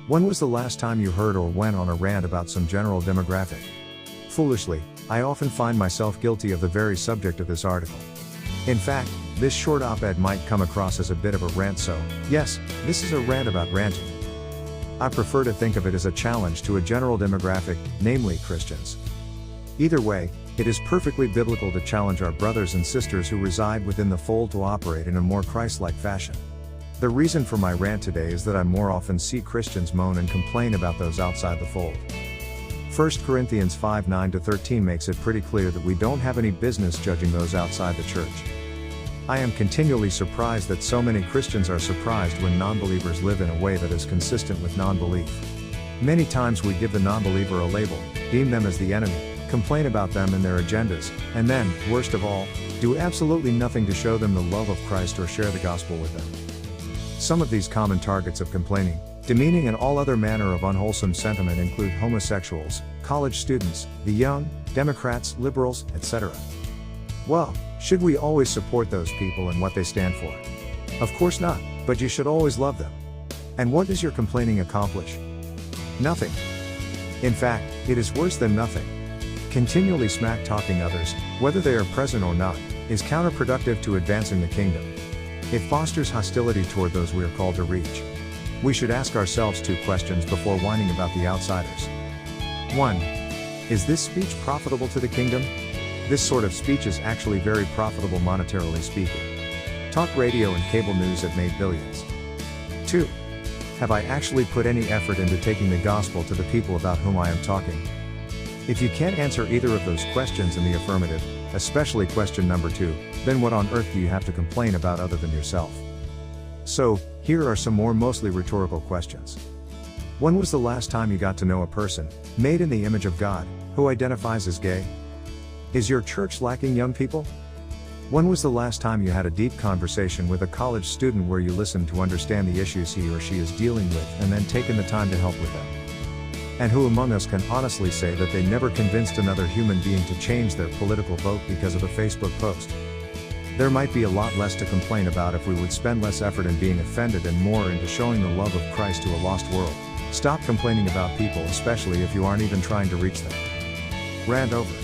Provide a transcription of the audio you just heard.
When was the last time you heard or went on a rant about some general demographic? Foolishly, I often find myself guilty of the very subject of this article. In fact, this short op-ed might come across as a bit of a rant, so, yes, this is a rant about ranting. I prefer to think of it as a challenge to a general demographic, namely Christians. Either way, it is perfectly biblical to challenge our brothers and sisters who reside within the fold to operate in a more Christ-like fashion. The reason for my rant today is that I more often see Christians moan and complain about those outside the fold. 1 Corinthians 5:9-13 makes it pretty clear that we don't have any business judging those outside the church. I am continually surprised that so many Christians are surprised when non-believers live in a way that is consistent with non-belief. Many times we give the non-believer a label, deem them as the enemy, complain about them and their agendas, and then, worst of all, do absolutely nothing to show them the love of Christ or share the gospel with them. Some of these common targets of complaining, demeaning and all other manner of unwholesome sentiment include homosexuals, college students, the young, Democrats, liberals, etc. Well, should we always support those people and what they stand for? Of course not, but you should always love them. And what does your complaining accomplish? Nothing. In fact, it is worse than nothing. Continually smack-talking others, whether they are present or not, is counterproductive to advancing the kingdom. It fosters hostility toward those we are called to reach. We should ask ourselves two questions before whining about the outsiders. 1. Is this speech profitable to the kingdom? This sort of speech is actually very profitable monetarily speaking. Talk radio and cable news have made billions. 2. Have I actually put any effort into taking the gospel to the people about whom I am talking? If you can't answer either of those questions in the affirmative, especially question number 2, then what on earth do you have to complain about other than yourself? So, here are some more mostly rhetorical questions. When was the last time you got to know a person, made in the image of God, who identifies as gay? Is your church lacking young people? When was the last time you had a deep conversation with a college student where you listened to understand the issues he or she is dealing with and then taken the time to help with them? And who among us can honestly say that they never convinced another human being to change their political vote because of a Facebook post? There might be a lot less to complain about if we would spend less effort in being offended and more into showing the love of Christ to a lost world. Stop complaining about people, especially if you aren't even trying to reach them. Rant over.